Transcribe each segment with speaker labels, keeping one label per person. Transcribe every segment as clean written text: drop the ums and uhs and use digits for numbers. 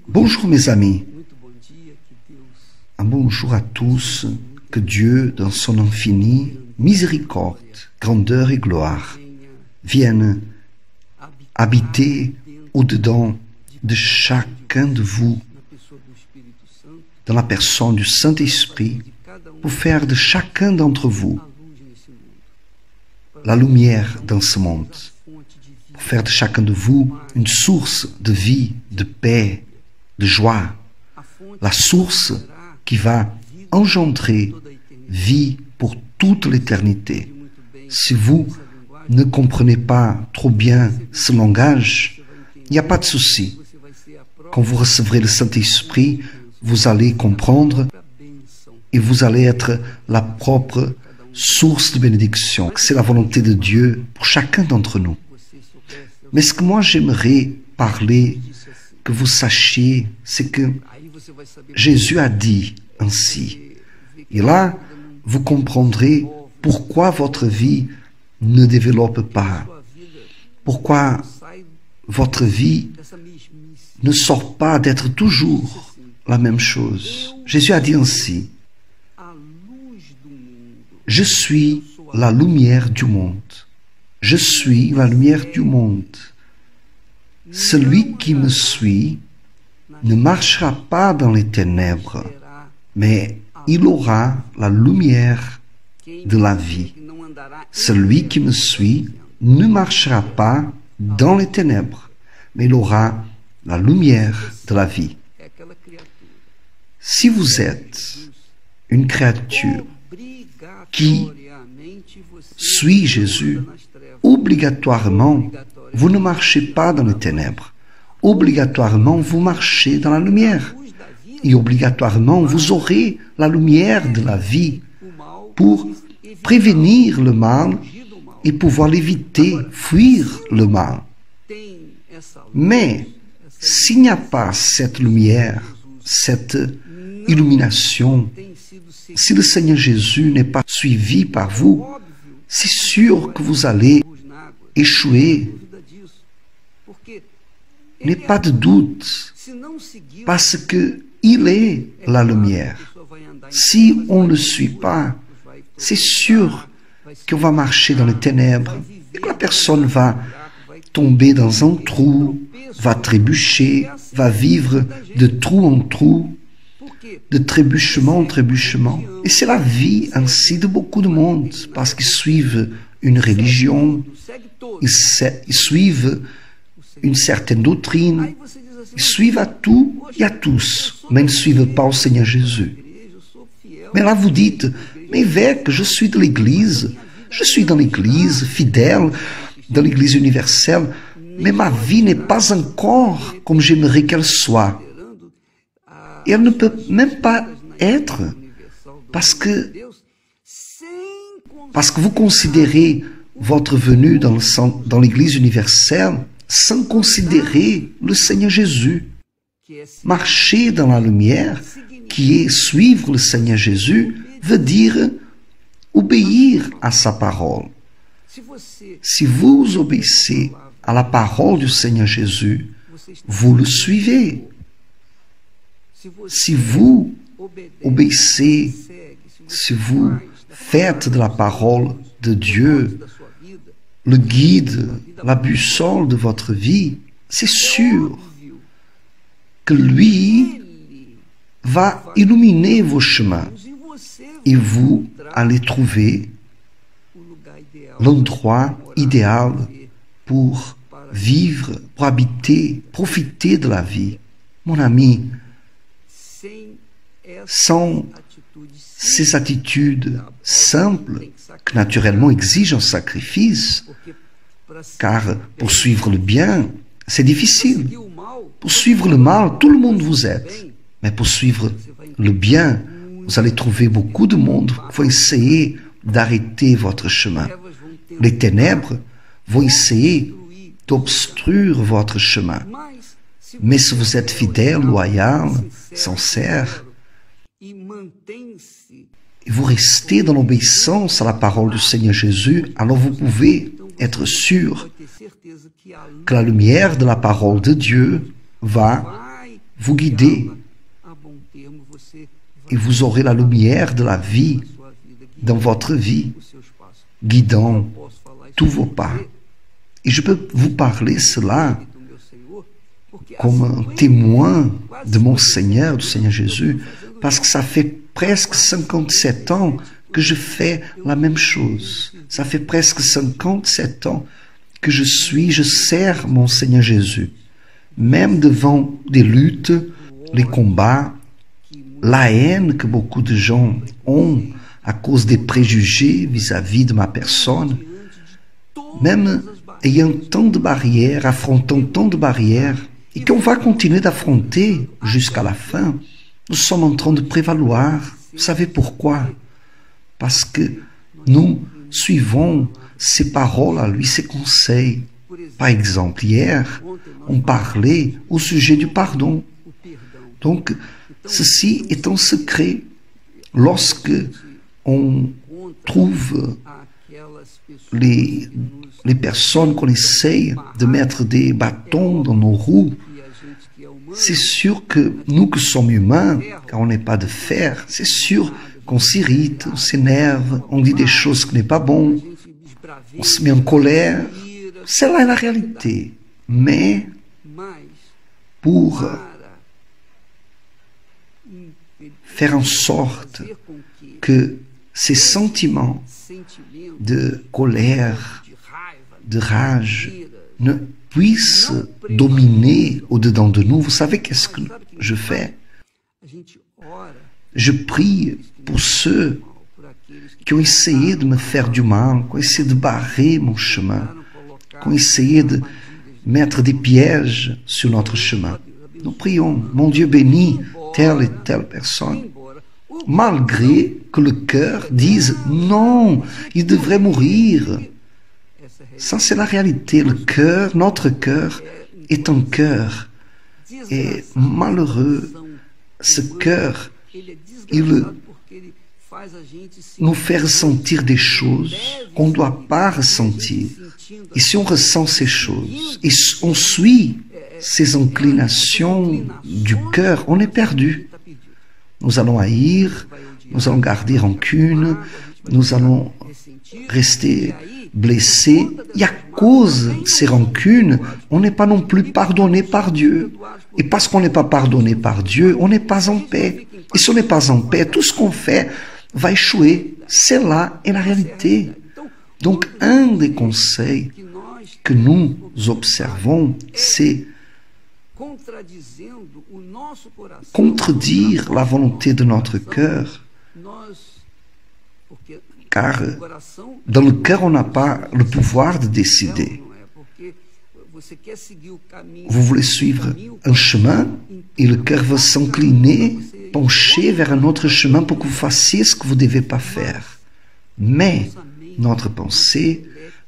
Speaker 1: Bonjour mes amis, un bonjour à tous, que Dieu, dans son infinie miséricorde, grandeur et gloire, vienne habiter au-dedans de chacun de vous, dans la personne du Saint-Esprit, pour faire de chacun d'entre vous la lumière dans ce monde, pour faire de chacun de vous une source de vie, de paix, de joie, la source qui va engendrer vie pour toute l'éternité. Si vous ne comprenez pas trop bien ce langage, il n'y a pas de souci. Quand vous recevrez le Saint-Esprit, vous allez comprendre et vous allez être la propre source de bénédiction. C'est la volonté de Dieu pour chacun d'entre nous. Mais ce que moi j'aimerais parler, que vous sachiez, c'est que Jésus a dit ainsi. Et là, vous comprendrez pourquoi votre vie ne développe pas, pourquoi votre vie ne sort pas d'être toujours la même chose. Jésus a dit ainsi: je suis la lumière du monde. Je suis la lumière du monde. Celui qui me suit ne marchera pas dans les ténèbres, mais il aura la lumière de la vie. Celui qui me suit ne marchera pas dans les ténèbres, mais il aura la lumière de la vie. Si vous êtes une créature qui suit Jésus, obligatoirement, vous ne marchez pas dans les ténèbres. Obligatoirement, vous marchez dans la lumière. Et obligatoirement, vous aurez la lumière de la vie pour prévenir le mal et pouvoir l'éviter, fuir le mal. Mais s'il n'y a pas cette lumière, cette illumination, si le Seigneur Jésus n'est pas suivi par vous, c'est sûr que vous allez échouer. N'ayez pas de doute, parce qu'il est la lumière. Si on ne le suit pas, c'est sûr qu'on va marcher dans les ténèbres et que la personne va tomber dans un trou, va trébucher, va vivre de trou en trou, de trébuchement en trébuchement. Et c'est la vie ainsi de beaucoup de monde, parce qu'ils suivent une religion, ils suivent une certaine doctrine, ils suivent à tout et à tous, mais ils ne suivent pas au Seigneur Jésus. Mais là vous dites: mais évêque, je suis de l'Église, je suis dans l'Église, fidèle, dans l'Église universelle, mais ma vie n'est pas encore comme j'aimerais qu'elle soit. Et elle ne peut même pas être, parce que vous considérez votre venue dans l'Église universelle sans considérer le Seigneur Jésus. Marcher dans la lumière, qui est suivre le Seigneur Jésus, veut dire obéir à sa parole. Si vous obéissez à la parole du Seigneur Jésus, vous le suivez. Si vous obéissez, si vous faites de la parole de Dieu le guide, la boussole de votre vie, c'est sûr que lui va illuminer vos chemins et vous allez trouver l'endroit idéal pour vivre, pour habiter, profiter de la vie. Mon ami, sans ces attitudes simples, que naturellement exigent un sacrifice, car pour suivre le bien, c'est difficile. Pour suivre le mal, tout le monde vous aide. Mais pour suivre le bien, vous allez trouver beaucoup de monde qui vont essayer d'arrêter votre chemin. Les ténèbres vont essayer d'obstruire votre chemin. Mais si vous êtes fidèle, loyal, sincère, et vous restez dans l'obéissance à la parole du Seigneur Jésus, alors vous pouvez être sûr que la lumière de la parole de Dieu va vous guider et vous aurez la lumière de la vie dans votre vie, guidant tous vos pas. Et je peux vous parler cela comme un témoin de mon Seigneur, du Seigneur Jésus, parce que ça fait presque 57 ans que je fais la même chose. Ça fait presque 57 ans que je sers mon Seigneur Jésus. Même devant des luttes, les combats, la haine que beaucoup de gens ont à cause des préjugés vis-à-vis de ma personne, même ayant tant de barrières, affrontant tant de barrières, et qu'on va continuer d'affronter jusqu'à la fin, nous sommes en train de prévaloir. Vous savez pourquoi? Parce que nous suivons ses paroles à lui, ses conseils. Par exemple, hier, on parlait au sujet du pardon. Donc, ceci est un secret. Lorsque on trouve les personnes qu'on essaye de mettre des bâtons dans nos roues, c'est sûr que nous qui sommes humains, car on n'est pas de fer, c'est sûr qu'on s'irrite, on s'énerve, on dit des choses qui n'est pas bon, on se met en colère. C'est là la réalité. Mais pour faire en sorte que ces sentiments de colère, de rage ne puissent dominer au-dedans de nous, vous savez qu'est-ce que je fais? Je prie pour ceux qui ont essayé de me faire du mal, qui ont essayé de barrer mon chemin, qui ont essayé de mettre des pièges sur notre chemin. Nous prions, mon Dieu bénit telle et telle personne, malgré que le cœur dise non, il devrait mourir. Ça, c'est la réalité. Le cœur, notre cœur, est un cœur. Et malheureux, ce cœur, il nous fait ressentir des choses qu'on ne doit pas ressentir. Et si on ressent ces choses, et on suit ces inclinations du cœur, on est perdu. Nous allons haïr, nous allons garder rancune, nous allons rester blessés. Et à cause de ces rancunes, on n'est pas non plus pardonné par Dieu. Et parce qu'on n'est pas pardonné par Dieu, on n'est pas en paix. Et si on n'est pas en paix, tout ce qu'on fait va échouer. C'est là est la réalité. Donc, un des conseils que nous observons, c'est contredire la volonté de notre cœur, car dans le cœur, on n'a pas le pouvoir de décider. Vous voulez suivre un chemin et le cœur va s'incliner, pencher vers un autre chemin pour que vous fassiez ce que vous ne devez pas faire. Mais notre pensée,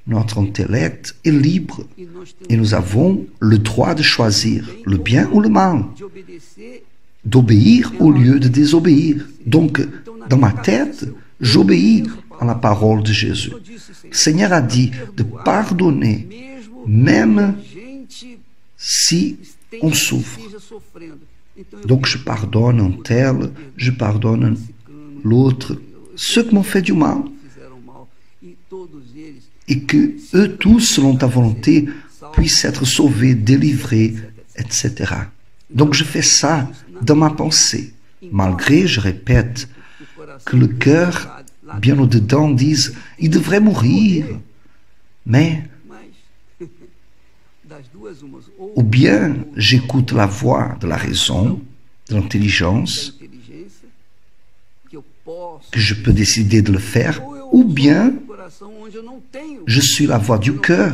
Speaker 1: notre intellect est libre et nous avons le droit de choisir le bien ou le mal, d'obéir au lieu de désobéir. Donc, dans ma tête, j'obéis à la parole de Jésus. Le Seigneur a dit de pardonner, même si on souffre. Donc, je pardonne un tel, je pardonne l'autre, ceux qui m'ont fait du mal, et que eux tous, selon ta volonté, puissent être sauvés, délivrés, etc. Donc je fais ça dans ma pensée, malgré, je répète, que le cœur, bien au-dedans, dise « il devrait mourir ». Mais, ou bien j'écoute la voix de la raison, de l'intelligence, que je peux décider de le faire, ou bien je suis la voix du cœur,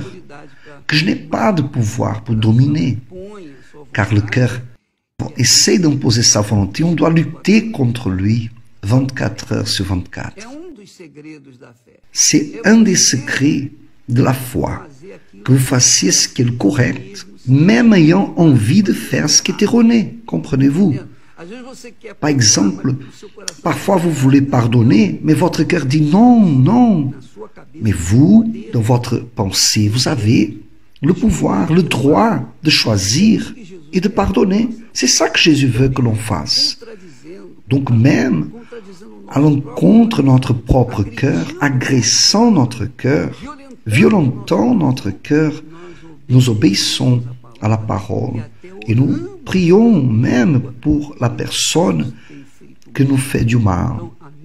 Speaker 1: que je n'ai pas de pouvoir pour dominer, car le cœur essaie d'imposer sa volonté, on doit lutter contre lui 24 heures sur 24. C'est un des secrets de la foi, que vous fassiez ce qui est correct, même ayant envie de faire ce qui est erroné, comprenez-vous? Par exemple, parfois vous voulez pardonner, mais votre cœur dit non, non. Mais vous, dans votre pensée, vous avez le pouvoir, le droit de choisir. Et et de pardonner. C'est ça que Jésus veut que l'on fasse. Donc même à l'encontre de notre propre cœur, agressant notre cœur, violentant notre cœur, nous obéissons à la parole et nous prions même pour la personne qui nous fait du mal.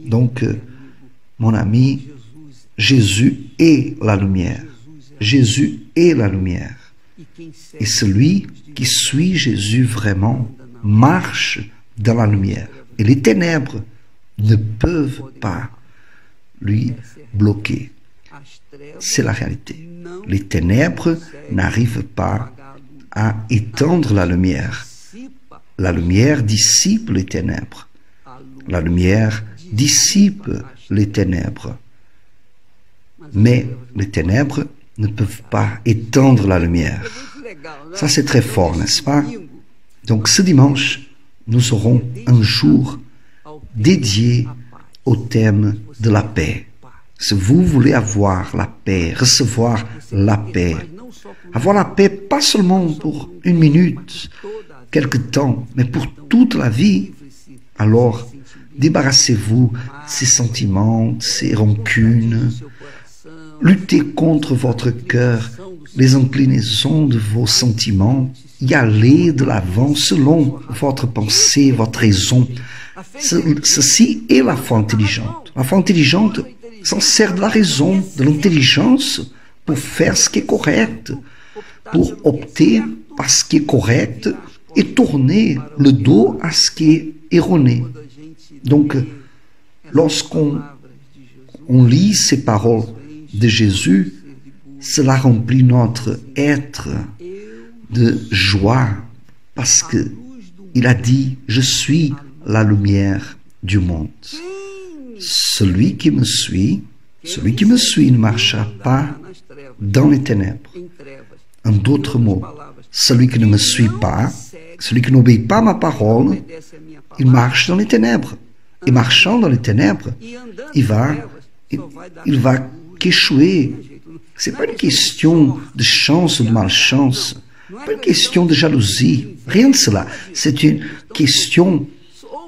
Speaker 1: Donc, mon ami, Jésus est la lumière. Jésus est la lumière. Et celui qui suit Jésus vraiment marche dans la lumière. Et les ténèbres ne peuvent pas lui bloquer. C'est la réalité. Les ténèbres n'arrivent pas à éteindre la lumière. La lumière dissipe les ténèbres. La lumière dissipe les ténèbres. Mais les ténèbres ne peuvent pas éteindre la lumière. Ça, c'est très fort, n'est-ce pas? Donc, ce dimanche, nous aurons un jour dédié au thème de la paix. Si vous voulez avoir la paix, recevoir la paix, avoir la paix pas seulement pour une minute, quelque temps, mais pour toute la vie, alors débarrassez-vous de ces sentiments, de ces rancunes, luttez contre votre cœur, les inclinaisons de vos sentiments, y allez de l'avant selon votre pensée, votre raison. Ceci est la foi intelligente. La foi intelligente s'en sert de la raison, de l'intelligence pour faire ce qui est correct, pour opter par ce qui est correct et tourner le dos à ce qui est erroné. Donc, lorsqu'on lit ces paroles de Jésus, cela remplit notre être de joie parce que il a dit « Je suis la lumière du monde ». Celui qui me suit ne marchera pas dans les ténèbres. En d'autres mots, celui qui ne me suit pas, celui qui n'obéit pas à ma parole, il marche dans les ténèbres. Et marchant dans les ténèbres, il va qu'échouer. Ce n'est pas une question de chance ou de malchance, pas une question de jalousie, rien de cela. C'est une question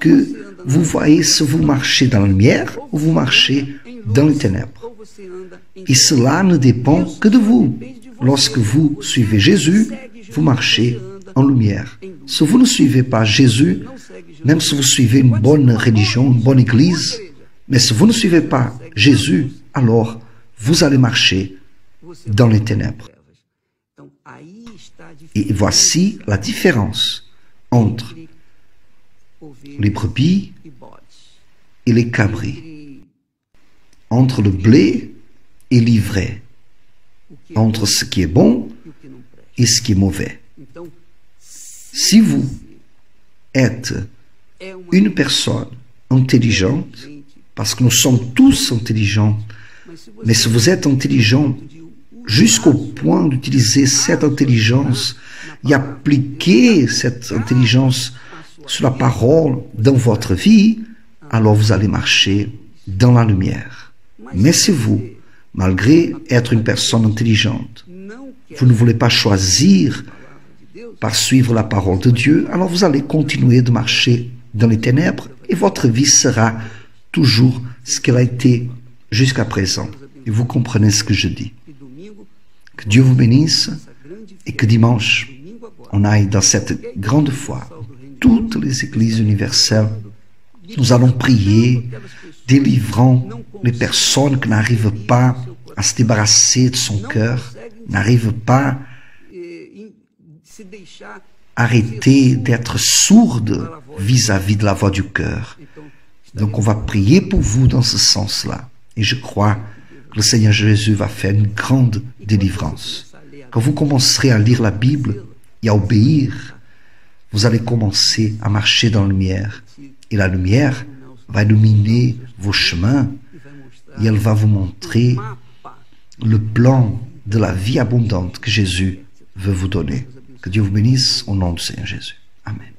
Speaker 1: que vous voyez si vous marchez dans la lumière ou vous marchez dans les ténèbres. Et cela ne dépend que de vous. Lorsque vous suivez Jésus, vous marchez en lumière. Si vous ne suivez pas Jésus, même si vous suivez une bonne religion, une bonne église, mais si vous ne suivez pas Jésus, alors vous allez marcher dans les ténèbres. Et voici la différence entre les brebis et les cabris, entre le blé et l'ivraie, entre ce qui est bon et ce qui est mauvais. Si vous êtes une personne intelligente, parce que nous sommes tous intelligents, mais si vous êtes intelligent jusqu'au point d'utiliser cette intelligence et appliquer cette intelligence sur la parole dans votre vie, alors vous allez marcher dans la lumière. Mais si vous, malgré être une personne intelligente, vous ne voulez pas choisir par suivre la parole de Dieu, alors vous allez continuer de marcher dans les ténèbres et votre vie sera toujours ce qu'elle a été jusqu'à présent. Et vous comprenez ce que je dis. Que Dieu vous bénisse et que dimanche, on aille dans cette grande foi. Toutes les églises universelles, nous allons prier, délivrant les personnes qui n'arrivent pas à se débarrasser de son cœur, n'arrivent pas à arrêter d'être sourdes vis-à-vis de la voix du cœur. Donc on va prier pour vous dans ce sens-là. Et je crois que le Seigneur Jésus va faire une grande délivrance. Quand vous commencerez à lire la Bible et à obéir, vous allez commencer à marcher dans la lumière. Et la lumière va illuminer vos chemins et elle va vous montrer le plan de la vie abondante que Jésus veut vous donner. Que Dieu vous bénisse au nom du Seigneur Jésus. Amen.